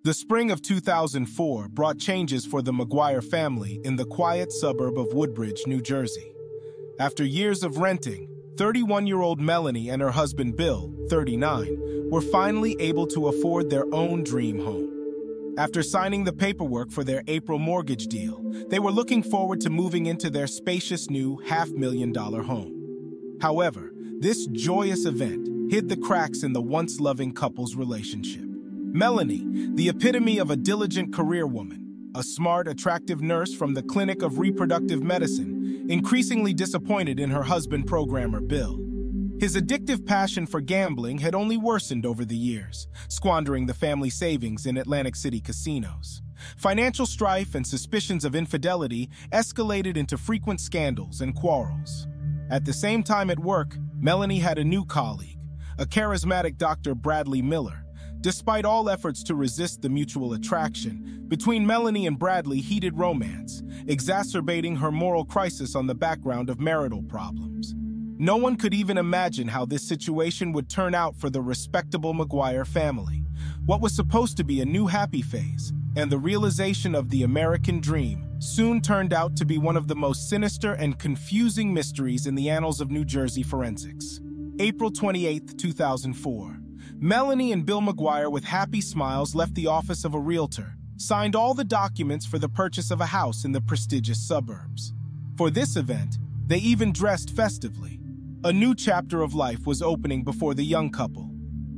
The spring of 2004 brought changes for the McGuire family in the quiet suburb of Woodbridge, New Jersey. After years of renting, 31-year-old Melanie and her husband Bill, 39, were finally able to afford their own dream home. After signing the paperwork for their April mortgage deal, they were looking forward to moving into their spacious new $500,000 home. However, this joyous event hid the cracks in the once-loving couple's relationship. Melanie, the epitome of a diligent career woman, a smart, attractive nurse from the Clinic of Reproductive Medicine, increasingly disappointed in her husband programmer Bill. His addictive passion for gambling had only worsened over the years, squandering the family savings in Atlantic City casinos. Financial strife and suspicions of infidelity escalated into frequent scandals and quarrels. At the same time at work, Melanie had a new colleague, a charismatic Dr. Bradley Miller. Despite all efforts to resist the mutual attraction, between Melanie and Bradley heated romance, exacerbating her moral crisis on the background of marital problems. No one could even imagine how this situation would turn out for the respectable McGuire family. What was supposed to be a new happy phase, and the realization of the American dream, soon turned out to be one of the most sinister and confusing mysteries in the annals of New Jersey forensics. April 28, 2004. Melanie and Bill McGuire, with happy smiles, left the office of a realtor, signed all the documents for the purchase of a house in the prestigious suburbs. For this event, they even dressed festively. A new chapter of life was opening before the young couple.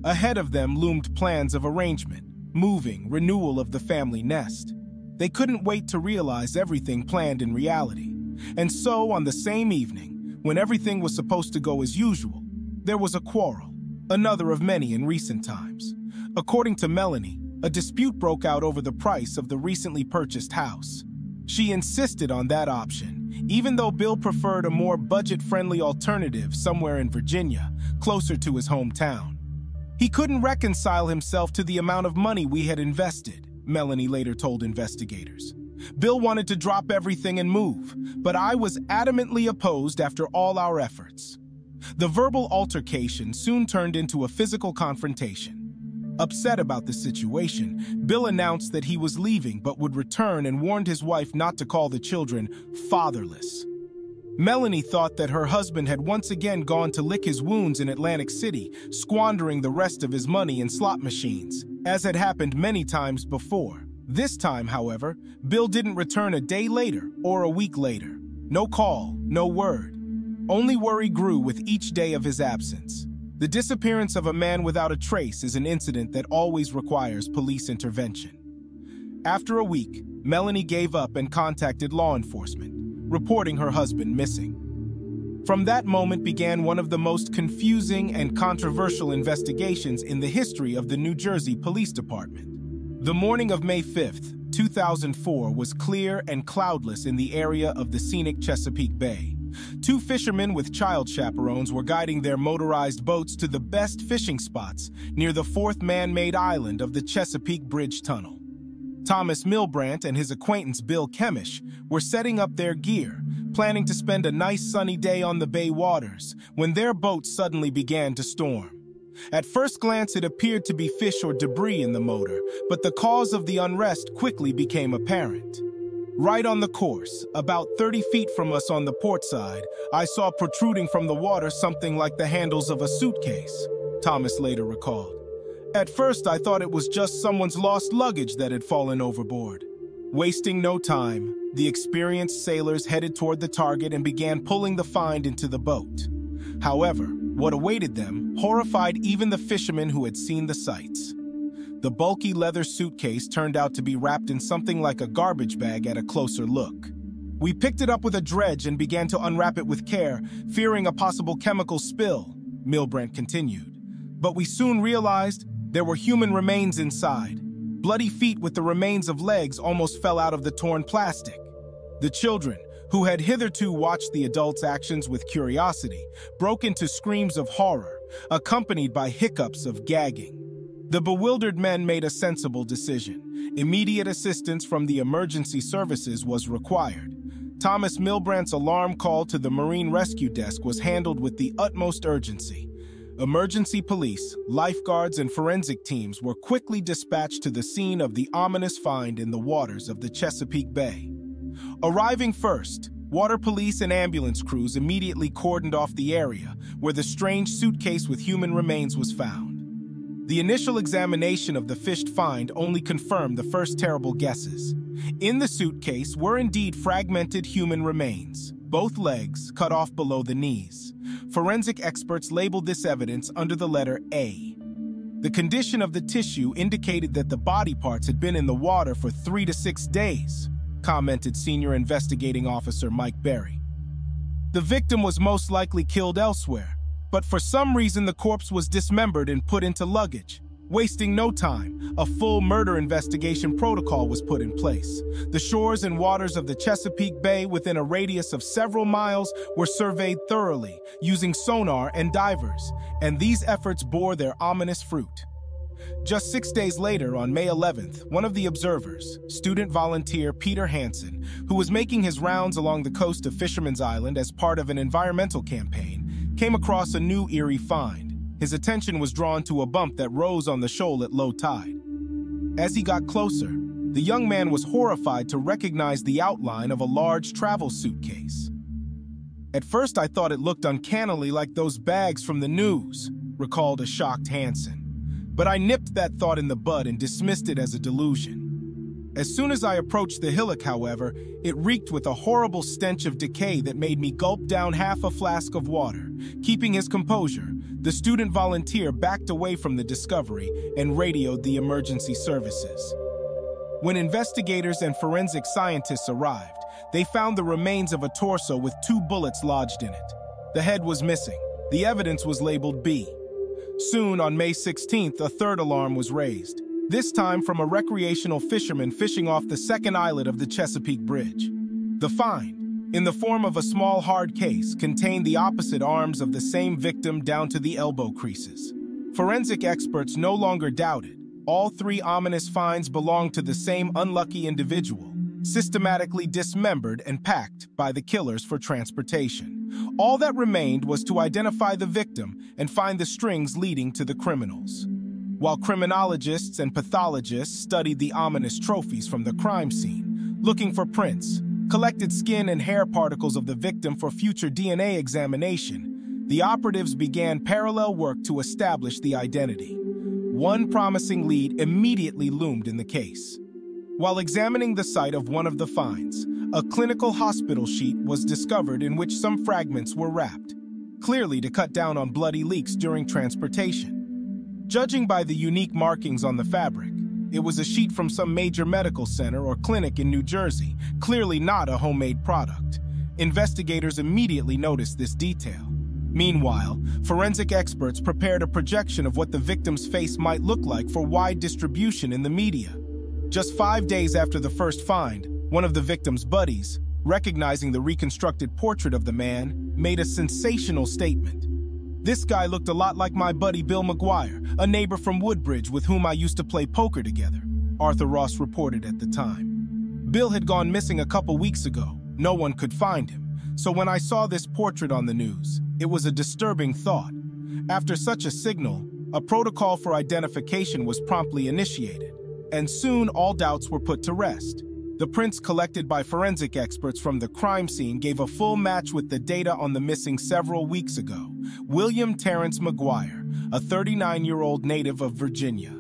Ahead of them loomed plans of arrangement, moving, renewal of the family nest. They couldn't wait to realize everything planned in reality. And so, on the same evening, when everything was supposed to go as usual, there was a quarrel. Another of many in recent times. According to Melanie, a dispute broke out over the price of the recently purchased house. She insisted on that option, even though Bill preferred a more budget-friendly alternative somewhere in Virginia, closer to his hometown. He couldn't reconcile himself to the amount of money we had invested, Melanie later told investigators. Bill wanted to drop everything and move, but I was adamantly opposed after all our efforts. The verbal altercation soon turned into a physical confrontation. Upset about the situation, Bill announced that he was leaving but would return and warned his wife not to call the children fatherless. Melanie thought that her husband had once again gone to lick his wounds in Atlantic City, squandering the rest of his money in slot machines, as had happened many times before. This time, however, Bill didn't return a day later or a week later. No call, no word. Only worry grew with each day of his absence. The disappearance of a man without a trace is an incident that always requires police intervention. After a week, Melanie gave up and contacted law enforcement, reporting her husband missing. From that moment began one of the most confusing and controversial investigations in the history of the New Jersey Police Department. The morning of May 5th, 2004 was clear and cloudless in the area of the scenic Chesapeake Bay. Two fishermen with child chaperones were guiding their motorized boats to the best fishing spots near the fourth man-made island of the Chesapeake Bridge Tunnel. Thomas Milbrandt and his acquaintance Bill Kemish were setting up their gear, planning to spend a nice sunny day on the bay waters, when their boat suddenly began to storm. At first glance, it appeared to be fish or debris in the motor, but the cause of the unrest quickly became apparent. Right on the course, about 30 feet from us on the port side, I saw protruding from the water something like the handles of a suitcase, Thomas later recalled. At first, I thought it was just someone's lost luggage that had fallen overboard. Wasting no time, the experienced sailors headed toward the target and began pulling the find into the boat. However, what awaited them horrified even the fishermen who had seen the sights. The bulky leather suitcase turned out to be wrapped in something like a garbage bag at a closer look. We picked it up with a dredge and began to unwrap it with care, fearing a possible chemical spill, Milbrandt continued. But we soon realized there were human remains inside. Bloody feet with the remains of legs almost fell out of the torn plastic. The children, who had hitherto watched the adults' actions with curiosity, broke into screams of horror, accompanied by hiccups of gagging. The bewildered men made a sensible decision. Immediate assistance from the emergency services was required. Thomas Milbrandt's alarm call to the Marine Rescue Desk was handled with the utmost urgency. Emergency police, lifeguards, and forensic teams were quickly dispatched to the scene of the ominous find in the waters of the Chesapeake Bay. Arriving first, water police and ambulance crews immediately cordoned off the area where the strange suitcase with human remains was found. The initial examination of the fished find only confirmed the first terrible guesses. In the suitcase were indeed fragmented human remains, both legs cut off below the knees. Forensic experts labeled this evidence under the letter A. The condition of the tissue indicated that the body parts had been in the water for 3 to 6 days, commented Senior Investigating Officer Mike Berry. The victim was most likely killed elsewhere, but for some reason the corpse was dismembered and put into luggage. Wasting no time, a full murder investigation protocol was put in place. The shores and waters of the Chesapeake Bay within a radius of several miles were surveyed thoroughly, using sonar and divers, and these efforts bore their ominous fruit. Just 6 days later, on May 11th, one of the observers, student volunteer Peter Hansen, who was making his rounds along the coast of Fisherman's Island as part of an environmental campaign, came across a new eerie find. His attention was drawn to a bump that rose on the shoal at low tide. As he got closer, the young man was horrified to recognize the outline of a large travel suitcase. "At first I thought it looked uncannily like those bags from the news," recalled a shocked Hansen. "But I nipped that thought in the bud and dismissed it as a delusion. As soon as I approached the hillock, however, it reeked with a horrible stench of decay that made me gulp down half a flask of water." Keeping his composure, the student volunteer backed away from the discovery and radioed the emergency services. When investigators and forensic scientists arrived, they found the remains of a torso with 2 bullets lodged in it. The head was missing. The evidence was labeled B. Soon, on May 16th, a third alarm was raised, this time from a recreational fisherman fishing off the second islet of the Chesapeake Bridge. The find, in the form of a small hard case, contained the opposite arms of the same victim down to the elbow creases. Forensic experts no longer doubted. All 3 ominous finds belonged to the same unlucky individual, systematically dismembered and packed by the killers for transportation. All that remained was to identify the victim and find the strings leading to the criminals. While criminologists and pathologists studied the ominous trophies from the crime scene, looking for prints, collected skin and hair particles of the victim for future DNA examination, the operatives began parallel work to establish the identity. One promising lead immediately loomed in the case. While examining the site of one of the finds, a clinical hospital sheet was discovered in which some fragments were wrapped, clearly to cut down on bloody leaks during transportation. Judging by the unique markings on the fabric, it was a sheet from some major medical center or clinic in New Jersey, clearly not a homemade product. Investigators immediately noticed this detail. Meanwhile, forensic experts prepared a projection of what the victim's face might look like for wide distribution in the media. Just 5 days after the first find, one of the victim's buddies, recognizing the reconstructed portrait of the man, made a sensational statement. "This guy looked a lot like my buddy Bill McGuire, a neighbor from Woodbridge with whom I used to play poker together," Arthur Ross reported at the time. Bill had gone missing a couple weeks ago. No one could find him. So when I saw this portrait on the news, it was a disturbing thought. After such a signal, a protocol for identification was promptly initiated, and soon all doubts were put to rest. The prints collected by forensic experts from the crime scene gave a full match with the data on the missing several weeks ago, William Terrence McGuire, a 39-year-old native of Virginia.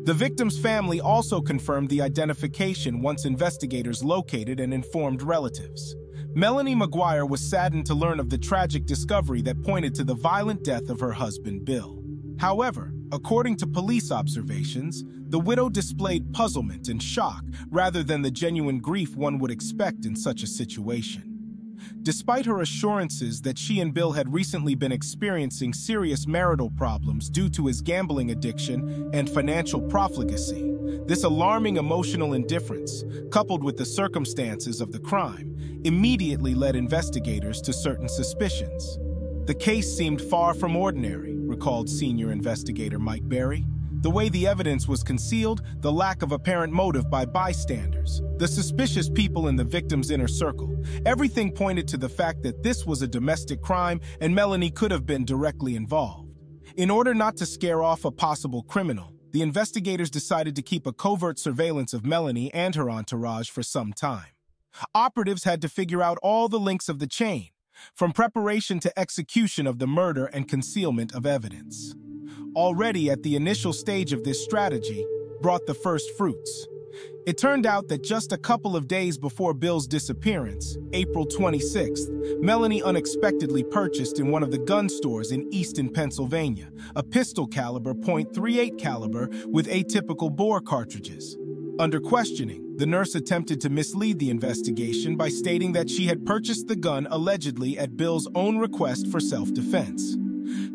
The victim's family also confirmed the identification once investigators located and informed relatives. Melanie McGuire was saddened to learn of the tragic discovery that pointed to the violent death of her husband, Bill. However, according to police observations, the widow displayed puzzlement and shock rather than the genuine grief one would expect in such a situation. Despite her assurances that she and Bill had recently been experiencing serious marital problems due to his gambling addiction and financial profligacy, this alarming emotional indifference, coupled with the circumstances of the crime, immediately led investigators to certain suspicions. "The case seemed far from ordinary," recalled senior investigator Mike Berry. "The way the evidence was concealed, the lack of apparent motive by bystanders, the suspicious people in the victim's inner circle, everything pointed to the fact that this was a domestic crime and Melanie could have been directly involved. In order not to scare off a possible criminal, the investigators decided to keep a covert surveillance of Melanie and her entourage for some time. Operatives had to figure out all the links of the chain, from preparation to execution of the murder and concealment of evidence. Already at the initial stage of this strategy brought the first fruits. It turned out that just a couple of days before Bill's disappearance, April 26th, Melanie unexpectedly purchased in one of the gun stores in Easton, Pennsylvania, a pistol caliber .38 caliber with atypical bore cartridges. Under questioning, the nurse attempted to mislead the investigation by stating that she had purchased the gun allegedly at Bill's own request for self-defense.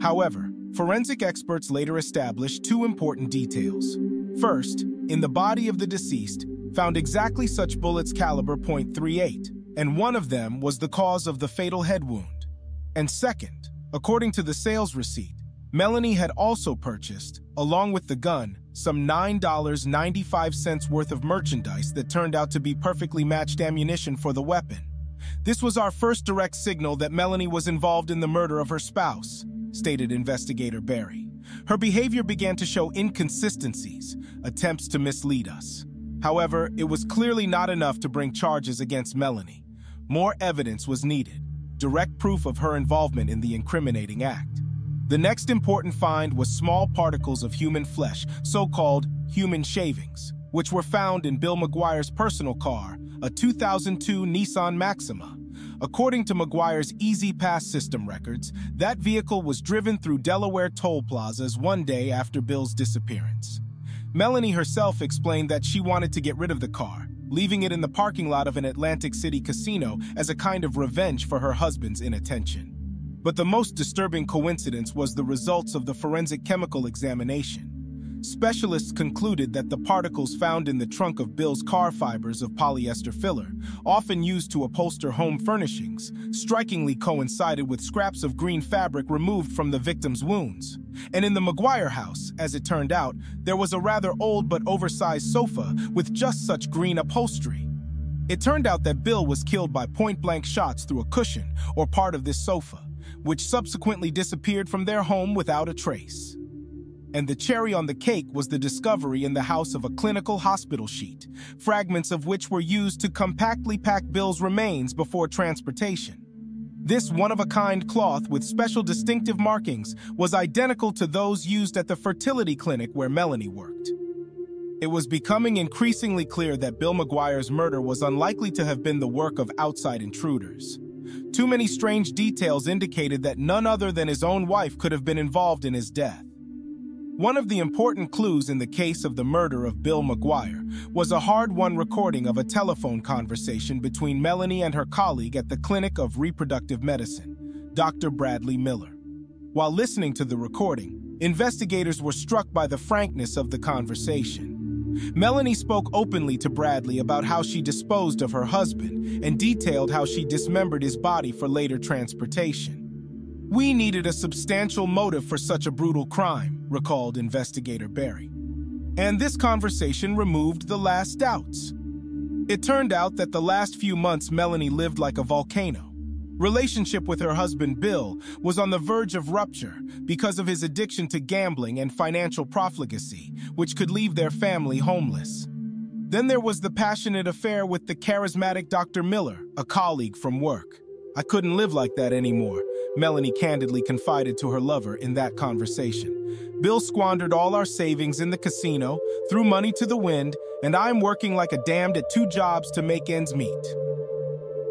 However, forensic experts later established two important details. First, in the body of the deceased, found exactly such bullets caliber .38, and one of them was the cause of the fatal head wound. And second, according to the sales receipt, Melanie had also purchased, along with the gun, some $9.95 worth of merchandise that turned out to be perfectly matched ammunition for the weapon. This was our first direct signal that Melanie was involved in the murder of her spouse, stated investigator Barry. Her behavior began to show inconsistencies, attempts to mislead us. However, it was clearly not enough to bring charges against Melanie. More evidence was needed, direct proof of her involvement in the incriminating act. The next important find was small particles of human flesh, so-called human shavings, which were found in Bill McGuire's personal car, a 2002 Nissan Maxima. According to McGuire's Easy Pass system records, that vehicle was driven through Delaware toll plazas one day after Bill's disappearance. Melanie herself explained that she wanted to get rid of the car, leaving it in the parking lot of an Atlantic City casino as a kind of revenge for her husband's inattention. But the most disturbing coincidence was the results of the forensic chemical examination. Specialists concluded that the particles found in the trunk of Bill's car, fibers of polyester filler, often used to upholster home furnishings, strikingly coincided with scraps of green fabric removed from the victim's wounds. And in the McGuire house, as it turned out, there was a rather old but oversized sofa with just such green upholstery. It turned out that Bill was killed by point-blank shots through a cushion or part of this sofa, which subsequently disappeared from their home without a trace. And the cherry on the cake was the discovery in the house of a clinical hospital sheet, fragments of which were used to compactly pack Bill's remains before transportation. This one-of-a-kind cloth with special distinctive markings was identical to those used at the fertility clinic where Melanie worked. It was becoming increasingly clear that Bill McGuire's murder was unlikely to have been the work of outside intruders. Too many strange details indicated that none other than his own wife could have been involved in his death. One of the important clues in the case of the murder of Bill McGuire was a hard-won recording of a telephone conversation between Melanie and her colleague at the Clinic of Reproductive Medicine, Dr. Bradley Miller. While listening to the recording, investigators were struck by the frankness of the conversation. Melanie spoke openly to Bradley about how she disposed of her husband and detailed how she dismembered his body for later transportation. "We needed a substantial motive for such a brutal crime," recalled investigator Barry. And this conversation removed the last doubts. It turned out that the last few months Melanie lived like a volcano. Relationship with her husband Bill was on the verge of rupture because of his addiction to gambling and financial profligacy, which could leave their family homeless. Then there was the passionate affair with the charismatic Dr. Miller, a colleague from work. "I couldn't live like that anymore," Melanie candidly confided to her lover in that conversation. "Bill squandered all our savings in the casino, threw money to the wind, and I'm working like a damned at 2 jobs to make ends meet."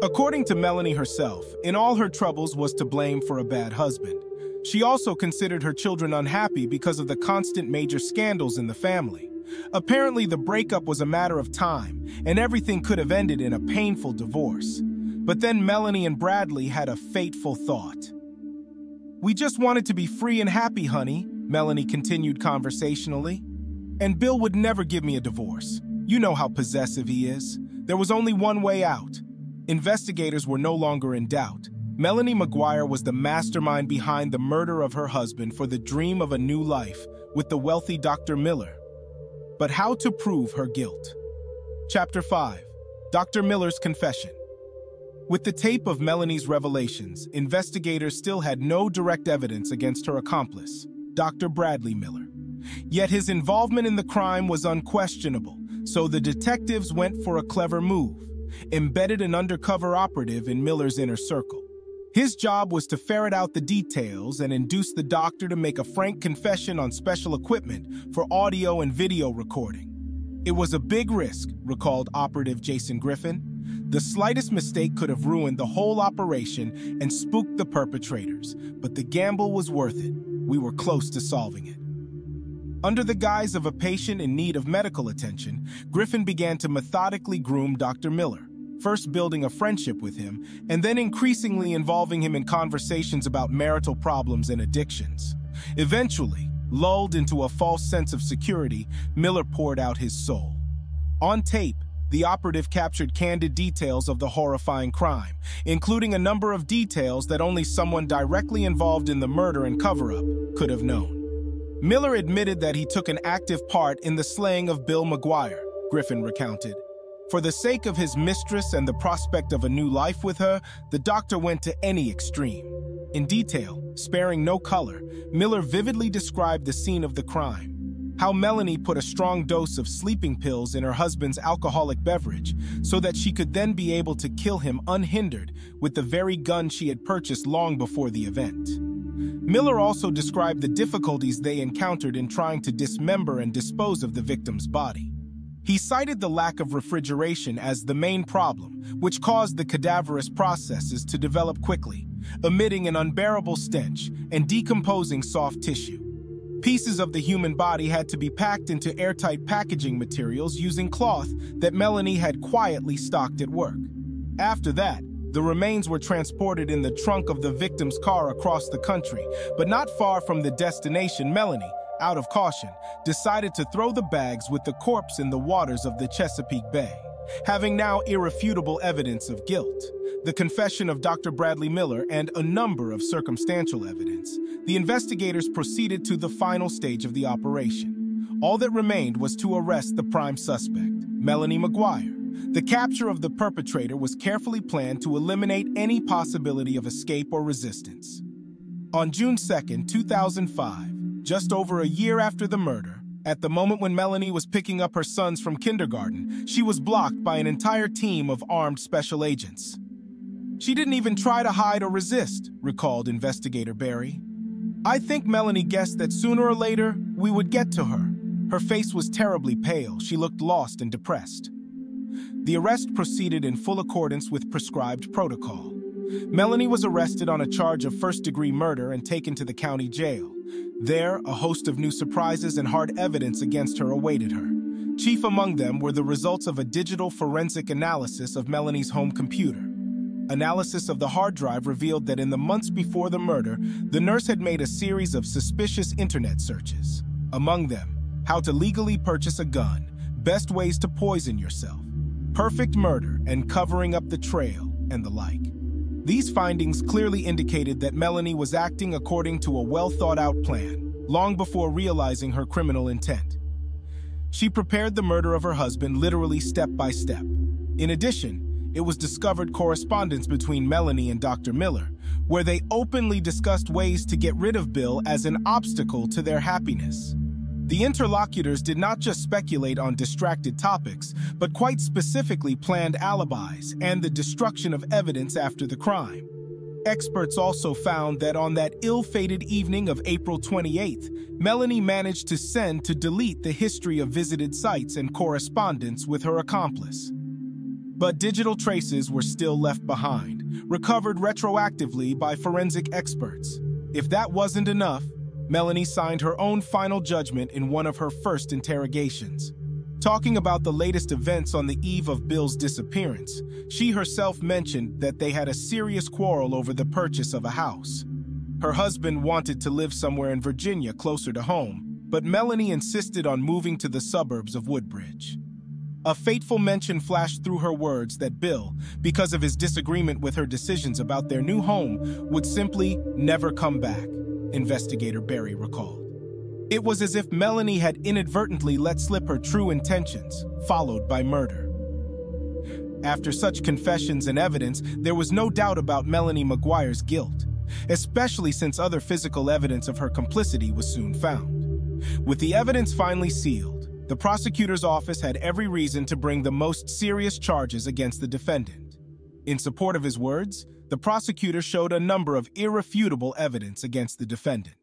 According to Melanie herself, in all her troubles was to blame for a bad husband. She also considered her children unhappy because of the constant major scandals in the family. Apparently, the breakup was a matter of time, and everything could have ended in a painful divorce. But then Melanie and Bradley had a fateful thought. "We just wanted to be free and happy, honey," Melanie continued conversationally. "And Bill would never give me a divorce. You know how possessive he is. There was only one way out." Investigators were no longer in doubt. Melanie McGuire was the mastermind behind the murder of her husband for the dream of a new life with the wealthy Dr. Miller. But how to prove her guilt? Chapter 5. Dr. Miller's Confession. With the tape of Melanie's revelations, investigators still had no direct evidence against her accomplice. Dr. Bradley Miller. Yet his involvement in the crime was unquestionable, so the detectives went for a clever move, embedded an undercover operative in Miller's inner circle. His job was to ferret out the details and induce the doctor to make a frank confession on special equipment for audio and video recording. It was a big risk, recalled Operative Jason Griffin. The slightest mistake could have ruined the whole operation and spooked the perpetrators, but the gamble was worth it. We were close to solving it. Under the guise of a patient in need of medical attention, Griffin began to methodically groom Dr. Miller, first building a friendship with him and then increasingly involving him in conversations about marital problems and addictions. Eventually, lulled into a false sense of security, Miller poured out his soul. On tape, the operative captured candid details of the horrifying crime, including a number of details that only someone directly involved in the murder and cover-up could have known. Miller admitted that he took an active part in the slaying of Bill McGuire, Griffin recounted. For the sake of his mistress and the prospect of a new life with her, the doctor went to any extreme. In detail, sparing no color, Miller vividly described the scene of the crime. How Melanie put a strong dose of sleeping pills in her husband's alcoholic beverage so that she could then be able to kill him unhindered with the very gun she had purchased long before the event. Miller also described the difficulties they encountered in trying to dismember and dispose of the victim's body. He cited the lack of refrigeration as the main problem, which caused the cadaverous processes to develop quickly, emitting an unbearable stench and decomposing soft tissue. Pieces of the human body had to be packed into airtight packaging materials using cloth that Melanie had quietly stocked at work. After that, the remains were transported in the trunk of the victim's car across the country, but not far from the destination, Melanie, out of caution, decided to throw the bags with the corpse in the waters of the Chesapeake Bay. Having now irrefutable evidence of guilt, the confession of Dr. Bradley Miller, and a number of circumstantial evidence, the investigators proceeded to the final stage of the operation. All that remained was to arrest the prime suspect, Melanie McGuire. The capture of the perpetrator was carefully planned to eliminate any possibility of escape or resistance. On June 2, 2005, just over a year after the murder, at the moment when Melanie was picking up her sons from kindergarten, she was blocked by an entire team of armed special agents. She didn't even try to hide or resist, recalled investigator Barry. I think Melanie guessed that sooner or later, we would get to her. Her face was terribly pale. She looked lost and depressed. The arrest proceeded in full accordance with prescribed protocol. Melanie was arrested on a charge of first-degree murder and taken to the county jail. There, a host of new surprises and hard evidence against her awaited her. Chief among them were the results of a digital forensic analysis of Melanie's home computer. Analysis of the hard drive revealed that in the months before the murder, the nurse had made a series of suspicious internet searches. Among them, how to legally purchase a gun, best ways to poison yourself, perfect murder and covering up the trail, and the like. These findings clearly indicated that Melanie was acting according to a well-thought-out plan, long before realizing her criminal intent. She prepared the murder of her husband literally step by step. In addition, it was discovered correspondence between Melanie and Dr. Miller, where they openly discussed ways to get rid of Bill as an obstacle to their happiness. The interlocutors did not just speculate on distracted topics, but quite specifically planned alibis and the destruction of evidence after the crime. Experts also found that on that ill-fated evening of April 28th, Melanie managed to send to delete the history of visited sites and correspondence with her accomplice. But digital traces were still left behind, recovered retroactively by forensic experts. If that wasn't enough, Melanie signed her own final judgment in one of her first interrogations. Talking about the latest events on the eve of Bill's disappearance, she herself mentioned that they had a serious quarrel over the purchase of a house. Her husband wanted to live somewhere in Virginia closer to home, but Melanie insisted on moving to the suburbs of Woodbridge. A fateful mention flashed through her words that Bill, because of his disagreement with her decisions about their new home, would simply never come back, investigator Barry recalled. It was as if Melanie had inadvertently let slip her true intentions, followed by murder. After such confessions and evidence, there was no doubt about Melanie McGuire's guilt. especially since other physical evidence of her complicity was soon found. With the evidence finally sealed, the prosecutor's office had every reason to bring the most serious charges against the defendant. In support of his words, the prosecutor showed a number of irrefutable evidence against the defendant.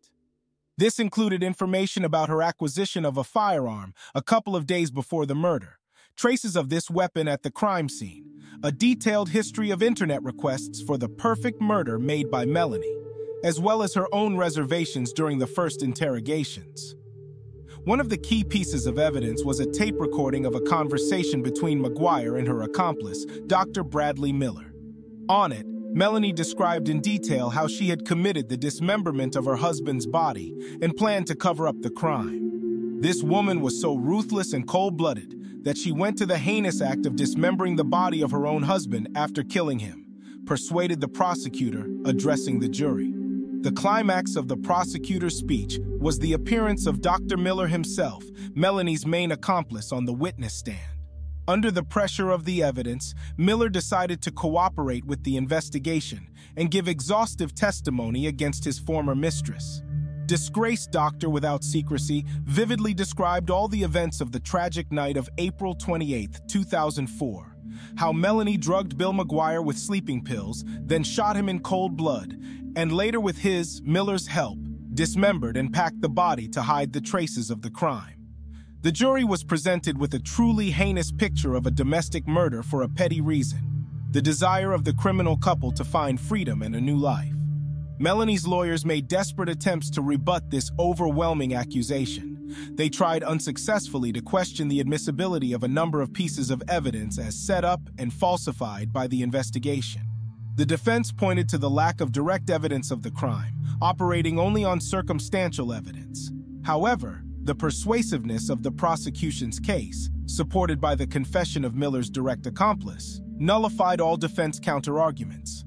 This included information about her acquisition of a firearm a couple of days before the murder, traces of this weapon at the crime scene, a detailed history of internet requests for the perfect murder made by Melanie, as well as her own reservations during the first interrogations. One of the key pieces of evidence was a tape recording of a conversation between McGuire and her accomplice, Dr. Bradley Miller. On it, Melanie described in detail how she had committed the dismemberment of her husband's body and planned to cover up the crime. This woman was so ruthless and cold-blooded that she went to the heinous act of dismembering the body of her own husband after killing him, persuaded the prosecutor, addressing the jury. The climax of the prosecutor's speech was the appearance of Dr. Miller himself, Melanie's main accomplice, on the witness stand. Under the pressure of the evidence, Miller decided to cooperate with the investigation and give exhaustive testimony against his former mistress. Disgraced doctor without secrecy vividly described all the events of the tragic night of April 28, 2004, how Melanie drugged Bill McGuire with sleeping pills, then shot him in cold blood, and later with his, Miller's help, dismembered and packed the body to hide the traces of the crime. The jury was presented with a truly heinous picture of a domestic murder for a petty reason, the desire of the criminal couple to find freedom and a new life. Melanie's lawyers made desperate attempts to rebut this overwhelming accusation. They tried unsuccessfully to question the admissibility of a number of pieces of evidence as set up and falsified by the investigation. The defense pointed to the lack of direct evidence of the crime, operating only on circumstantial evidence. However, the persuasiveness of the prosecution's case, supported by the confession of Miller's direct accomplice, nullified all defense counterarguments.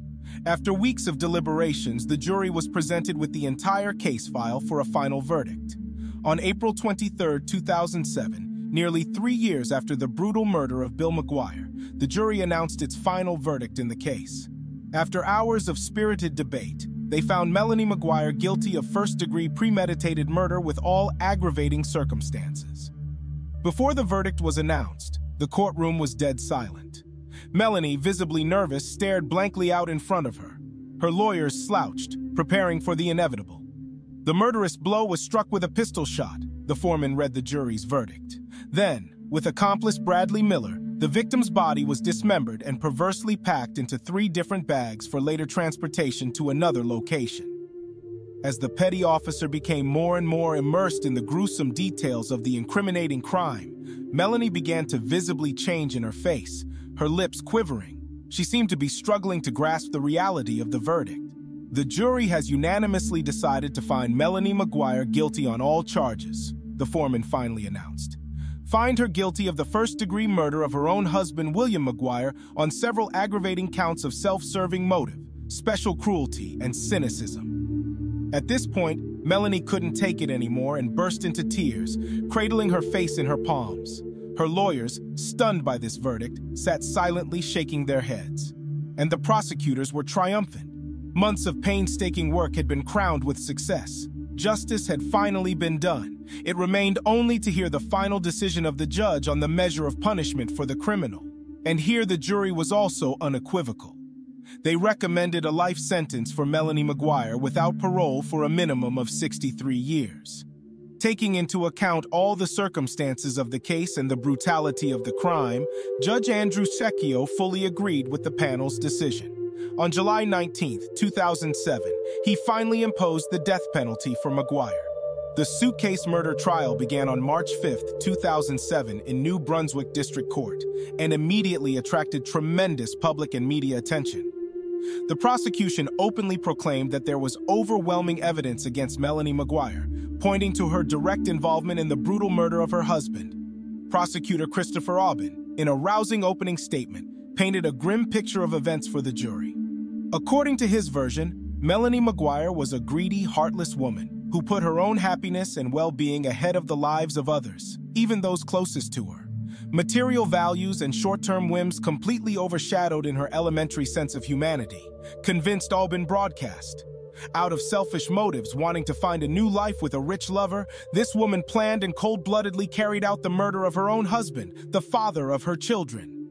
After weeks of deliberations, the jury was presented with the entire case file for a final verdict. On April 23, 2007, nearly 3 years after the brutal murder of Bill McGuire, the jury announced its final verdict in the case. After hours of spirited debate, they found Melanie McGuire guilty of first-degree premeditated murder with all aggravating circumstances. Before the verdict was announced, the courtroom was dead silent. Melanie, visibly nervous, stared blankly out in front of her. Her lawyers slouched, preparing for the inevitable. The murderous blow was struck with a pistol shot, the foreman read the jury's verdict. Then, with accomplice Bradley Miller, the victim's body was dismembered and perversely packed into 3 different bags for later transportation to another location. As the petty officer became more and more immersed in the gruesome details of the incriminating crime, Melanie began to visibly change in her face, her lips quivering. She seemed to be struggling to grasp the reality of the verdict. The jury has unanimously decided to find Melanie McGuire guilty on all charges, the foreman finally announced. Find her guilty of the first-degree murder of her own husband, William McGuire, on several aggravating counts of self-serving motive, special cruelty, and cynicism. At this point, Melanie couldn't take it anymore and burst into tears, cradling her face in her palms. Her lawyers, stunned by this verdict, sat silently shaking their heads. And the prosecutors were triumphant. Months of painstaking work had been crowned with success. Justice had finally been done. It remained only to hear the final decision of the judge on the measure of punishment for the criminal. And here the jury was also unequivocal. They recommended a life sentence for Melanie McGuire without parole for a minimum of 63 years. Taking into account all the circumstances of the case and the brutality of the crime, Judge Andrew Secchio fully agreed with the panel's decision. On July 19, 2007, he finally imposed the death penalty for McGuire. The Suitcase murder trial began on March 5, 2007 in New Brunswick District Court and immediately attracted tremendous public and media attention. The prosecution openly proclaimed that there was overwhelming evidence against Melanie McGuire, pointing to her direct involvement in the brutal murder of her husband. Prosecutor Christopher Aubin, in a rousing opening statement, painted a grim picture of events for the jury. According to his version, Melanie McGuire was a greedy, heartless woman who put her own happiness and well-being ahead of the lives of others, even those closest to her. Material values and short-term whims completely overshadowed in her elementary sense of humanity, convinced Aubin broadcast. Out of selfish motives, wanting to find a new life with a rich lover, this woman planned and cold-bloodedly carried out the murder of her own husband, the father of her children.